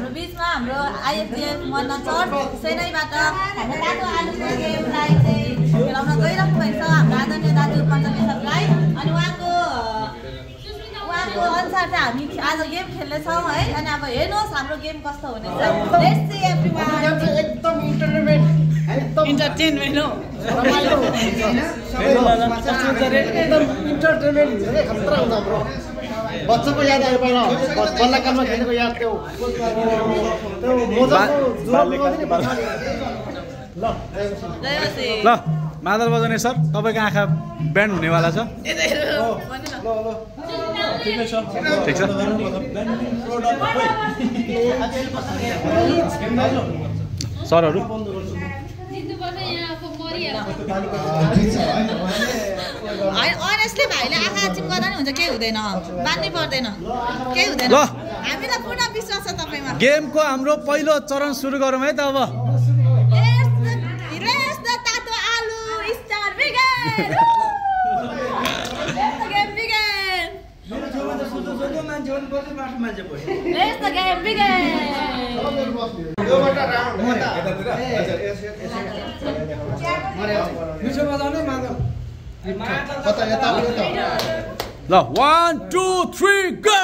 हाम्रो बिचमा हाम्रो आइएफजिएफ मन्ना सर सेनैबाट हाम्रो तातो आलुको गेमलाई चाहिँ खेलाउन गइराख्नु भएको छ हाम्रो आदरणीय दाजु पञ्चमी सरलाई अनि उहाँको अनुसार चाहिँ हामी आज गेम खेल्नेछौँ है अनि अब हेर्नुहोस् हाम्रो गेम कस्तो हुनेछ लेट्स सी एभ्रीवन एकदम इन्टरटेनमेन्ट हो एकदम इन्टरटेनमेन्ट हुन्छ के खतरा हुन्छ हाम्रो बच्चाको याद आयो पहिला बल्लकालमा खेलेको याद त्यो ल मादल बजाउने सर तपाईँको आँखा ब्यान्ड हुनेवाला छ ठिक छ सरहरू अनेस्टली भाइले आँखा चिम्काउँदा नि हुन्छ केही हुँदैन बान्नै पर्दैन केही हुँदैन हामीलाई पूर्ण विश्वास छ तपाईँमा गेमको हाम्रो पहिलो चरण सुरु गरौँ है त अब तातो आलु start begin Let's the game begin. ल 1 2 3 go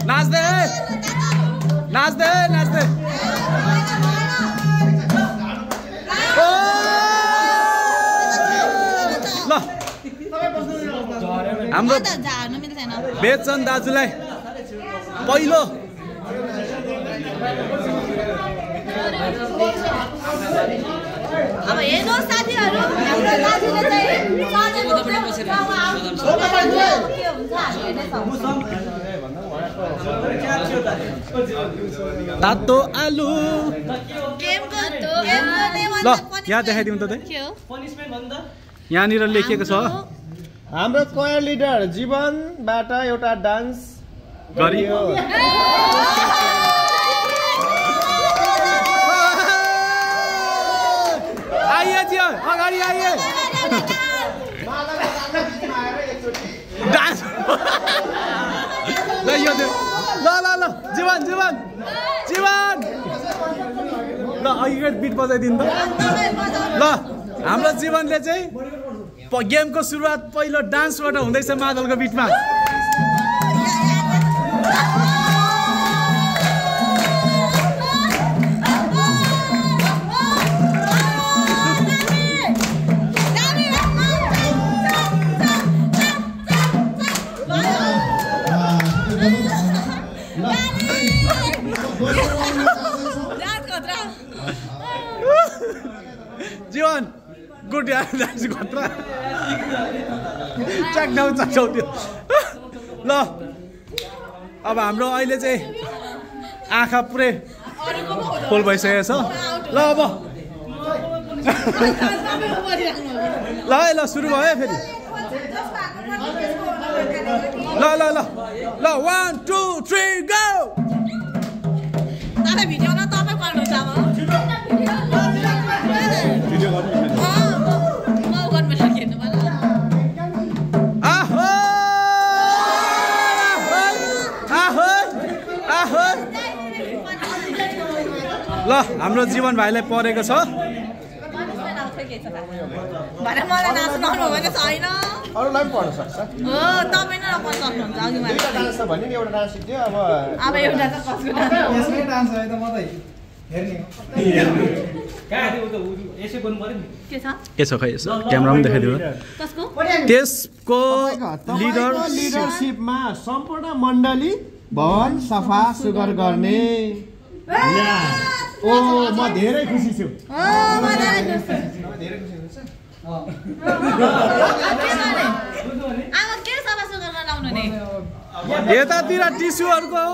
नाच्दै नाच्दै नाच्दै ल हाम्रो बेचन दाजुलाई पहिलो अब हेर्नुहोस् साथीहरू हाम्रो दाजुले तातो आलु ल यहाँ देखाइदिउँ त यहाँनिर लेखिएको छ हाम्रो कोयर लिडर जीवनबाट एउटा डान्स गरियो आइए जीवन अगाडि आइए डान्स ल यो ल ल ल जीवन जीवन जीवन ल अघिको बिट बजाइदिनु त ल हाम्रो जीवनले चाहिँ गेमको सुरुवात पहिलो डान्सबाट हुँदैछ मादलको बिटमा जीवन गुड यार डान्स खतरा चक्डाउ चक्डाउँथ्यो ल अब हाम्रो अहिले चाहिँ आँखा पुरै फुल भइसकेको छ ल अब ल है ल सुरु भयो है फेरि ल ल ल ल 1 2 3 गो तपाईँ भिडियो न तपाईँ गर्नुहुन्छ अब भिडियो गर्नु ल हाम्रो जीवन भाइलाई परेको छ भने मलाई नाच्नु भने छैन अरूलाई पनि पढ्न सक्छ हो तपाईँ नै नपढ्न सक्नुहुन्छ अघि एउटा डान्स त भन्यो नि एउटा डान्स सिक्यो अब एउटा त कसको डान्स यसमै डान्स है त म त हेर्ने कहाँ थियो त यसै गर्नु पर्यो नि के छ खै यसो क्यामेरामा देखाइदिनु कसको त्यसको लिडरशिपमा सम्पूर्ण मण्डली भवन सफा सुग्घर गर्ने ओ म धेरै खुसी छु यतातिर टिस्युहरूको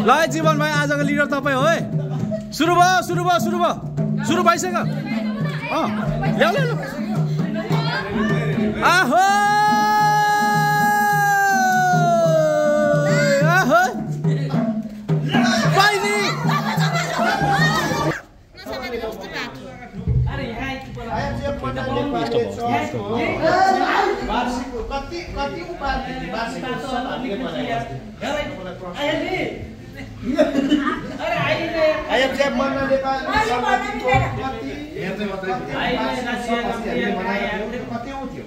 ल जीवन भाइ आजको लिडर तपाईँ हो है सुरु भयो सुरु भयो सुरु भयो सुरु भइसक्यो ल्याउ ल आहो वार्षिक कति कति उपाधि वार्षिक उत्सव हामीले मनाएको आइएफजेफ मन्ना नेपाल समितिको कति थियो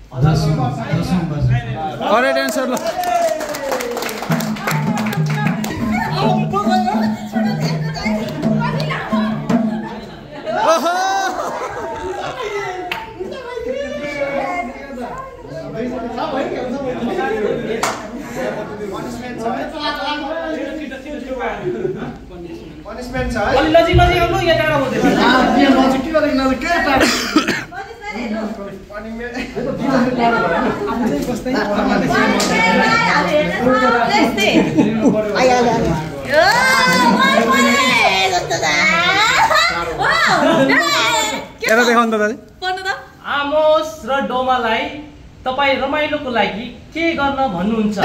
10 वर्ष करेक्ट एन्सर ल पनिशमेन्ट छ अलि नजिक नजिक आउनु यहाँ टाढा हुँदैन यहाँ नजिक के गरेको नजिक के टाढा यता देखाउनु त दाजु आमोस र डोमालाई तपाईँ रमाइलोको लागि के गर्न भन्नुहुन्छ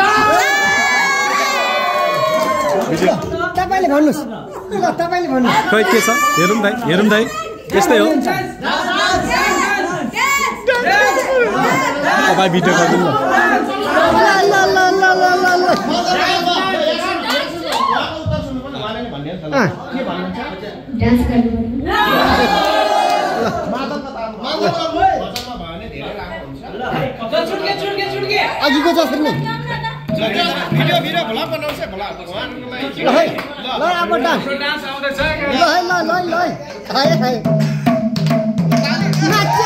तपाईले भन्नुस् ल तपाईले भन्नुस् खै के छ हेरौँ दाइ त्यस्तै हो तपाईँ भिडियो गरिदिनु अघिको जस्तो नै भिडियो भला बनाउँछ भला ल अब डान्स आउँदैछ ल हाय हाय नाच्छ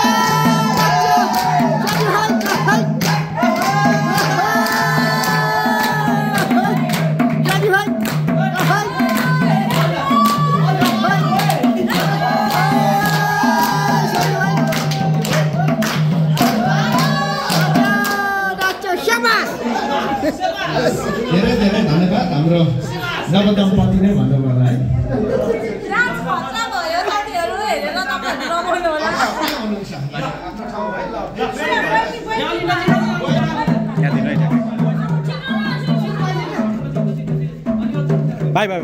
धेरै धेरै धन्यवाद हाम्रो नवदम्पति नै भन्नुपर्ला है बाई बाई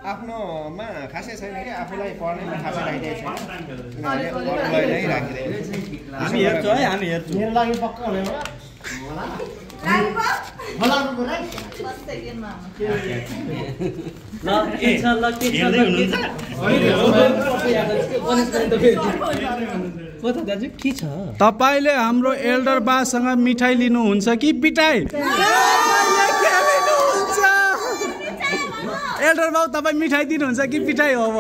आफ्नोमा खासै छैन कि आफूलाई पढ्नेमा खासै राखिदिएको छैन अरूलाई नै राखिदिएको हामी हेर्छौँ है हामी हेर्छौँ मेरो लागि पक्का हुने तपाईले हाम्रो एल्डर बासँग मिठाई लिनुहुन्छ कि पिटाई एल्डर बाउ तपाईँ मिठाई दिनुहुन्छ कि पिटाई हो अब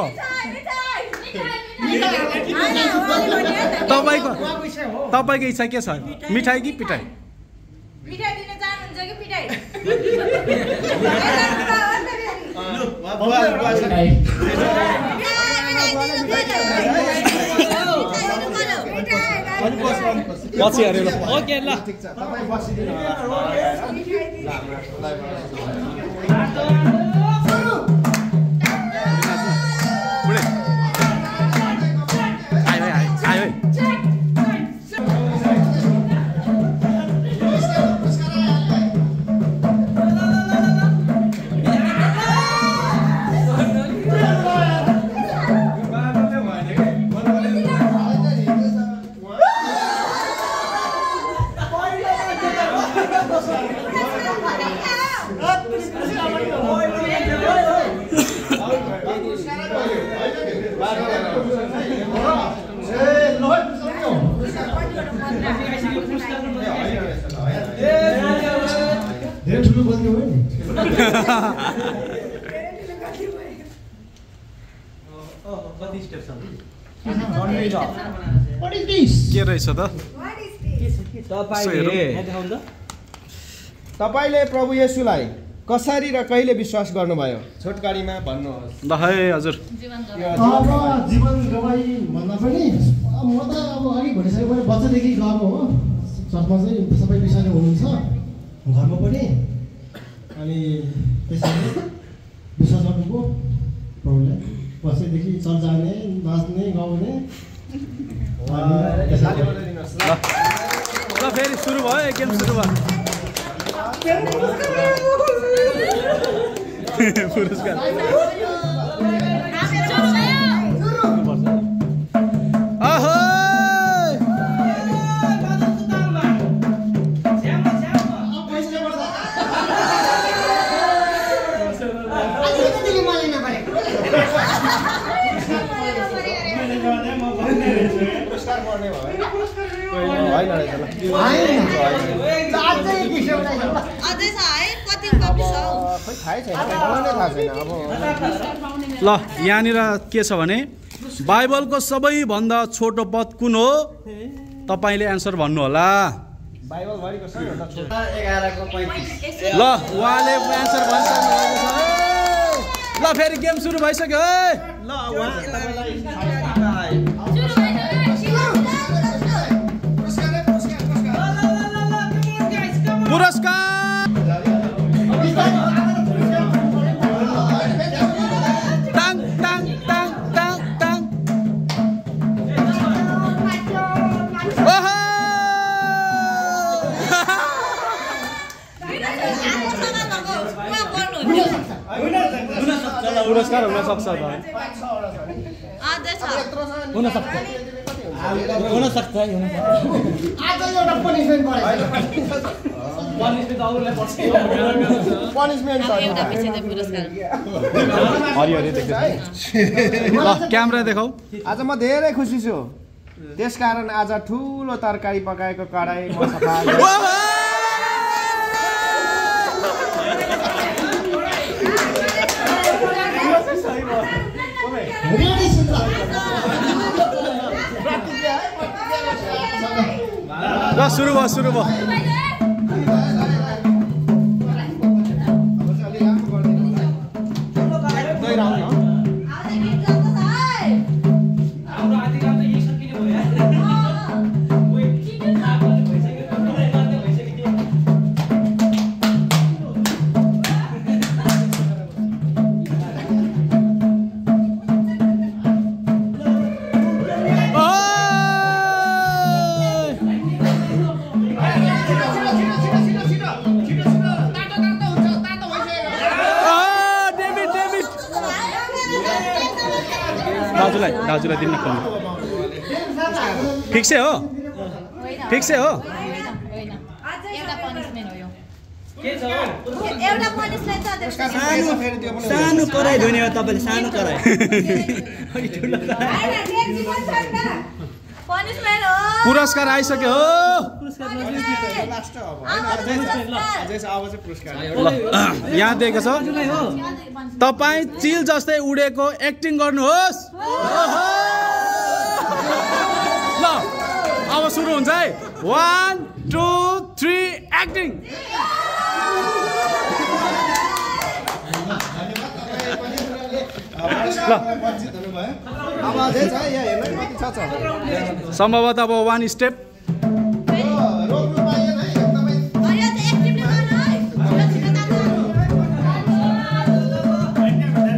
तपाईँको इच्छा के छ मिठाई कि पिटाई मिठाई दिन चाहनुहुन्छ कि पिटाई पछि हेऱ्यो ल ओके ल तपाईँ बसिदिनु धेरै ठुलो गल्ती हो नि के रहेछ त तपाईले प्रभु येशूलाई कसरी र कहिले विश्वास गर्नुभयो छोटकारीमा भन्नुहोस् ल है हजुर अब जीवन गवाई भन्दा पनि म त अब अघि भनिसकेपछि बच्चादेखि गएको हो चर्चमा चाहिँ सबै विषयले हुनुहुन्छ घरमा पनि अनि त्यसरी विश्वास गर्नुभयो प्रभुले बसेदेखि चर्च जाने नाच्ने गाउने ल फेरि सुरु भयो गेम सुरु भयो पुरस्कार आहो ल यहाँनिर के छ भने बाइबलको सबैभन्दा छोटो पद कुन हो तपाईले एन्सर भन्नु होला ल उहाँले एन्सर भनिसक्नु भएको छ ल फेरि गेम सुरु भइसक्यो है ल पुरस्कार टाङ टाङ टाङ टाङ टाङ ओहो पुरस्कार हुन सक्छ हुन सक्छ आज एउटा पनिसमेन्ट परेछ पनिसमेन्ट हरिहरि देख्दै क्यामेरा देखाऊ आज म धेरै खुसी छु त्यसकारण आज ठुलो तरकारी पकाएको कडाई म सफा ल सुरु भयो सुरु भयो दाजुलाई दिन खोल्नु फिक्सै हो फिक्सै हो सानो कराई धुने हो तपाईँले सानो कराई पुरस्कार आइसक्यो हो यहाँ दिएको छ तपाईँ चिल जस्तै उडेको एक्टिङ गर्नुहोस् ल अब सुरु हुन्छ है 1 2 3 एक्टिङ सम्भवतः अब 1 स्टेप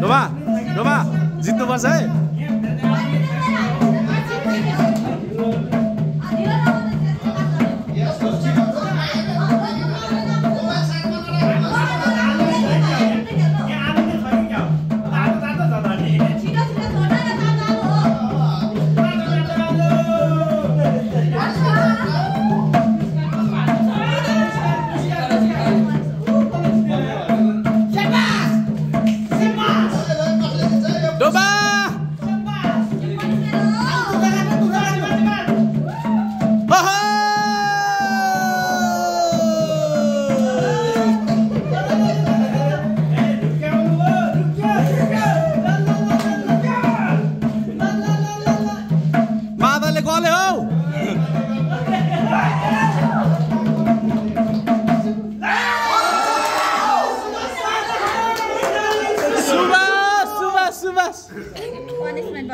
डोबा जित्नुपर्छ है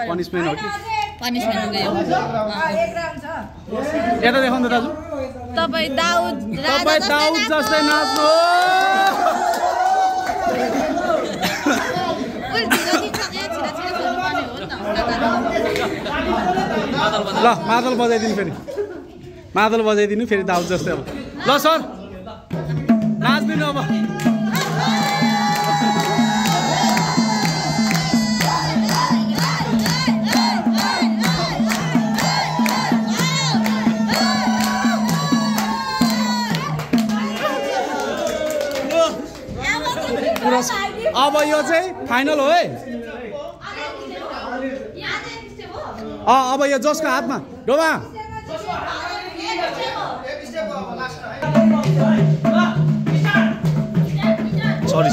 पनिसमेन्ट हो कि पनिसमेन्ट हो गयो यता देखाउनु दाजु तपाईँ दाउद जस्तै नाच्नु ल मादल बजाइदिनु फेरि मादल बजाइदिनु फेरि दाउ जस्तै अब ल सर नाच्दिनु अब अब यो चाहिँ फाइनल हो है अब यो जसको हातमा डोबा सरी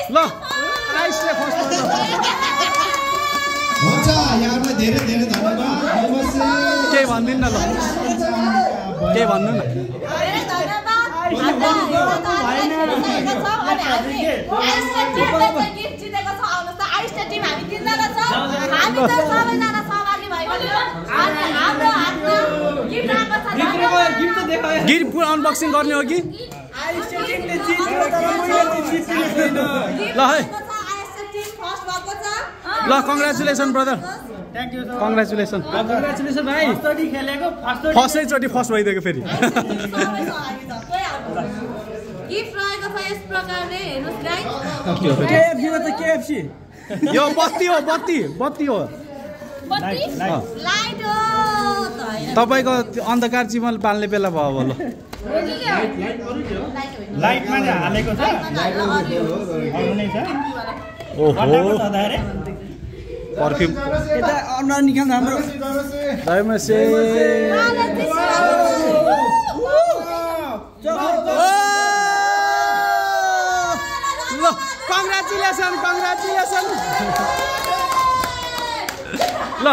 ल आइसले फर्स्ट हुन्छ यहाँलाई धेरै धेरै धन्यवाद के भन्दिन न ल के भन्नु न धेरै धन्यवाद गिफ्ट जितेको छ आउनुहोस् त आइस्टे टिम हामी तिनजना छ हामी त सबैजना सहभागी भएको अनि हाम्रो हातमा गिफ्ट आएको छ गिफ्ट त देखायो गिफ्ट अनबक्सिङ गर्ने हो कि आइस्टे टिमले जित्यो तर मैले जित्दिन छैन ल है आइस्टे टिम फर्स्ट भएको छ ल congratulation brother thank you congratulation congratulation भाइ फर्स्ट खेलेको फर्स्टैचोटि फर्स्ट भइदिएको फेरि गिफ्ट रहेको छ यस प्रकारले हेर्नुस् गाइस केएफसी मा त केएफसी यो बत्ती हो बत्ती बत्ती हो लाइट हो त हैन तपाईको अन्धकार जीवन पाल्ने बेला भयो अब ल लाइट माने हालेको छ आउने छ ओहो पर्फ्युम यता अनुहार निकाल्नु हाम्रो दाइमसे ल कङ्ग्रेचुलेसन कङ्ग्रेचुलेसन ल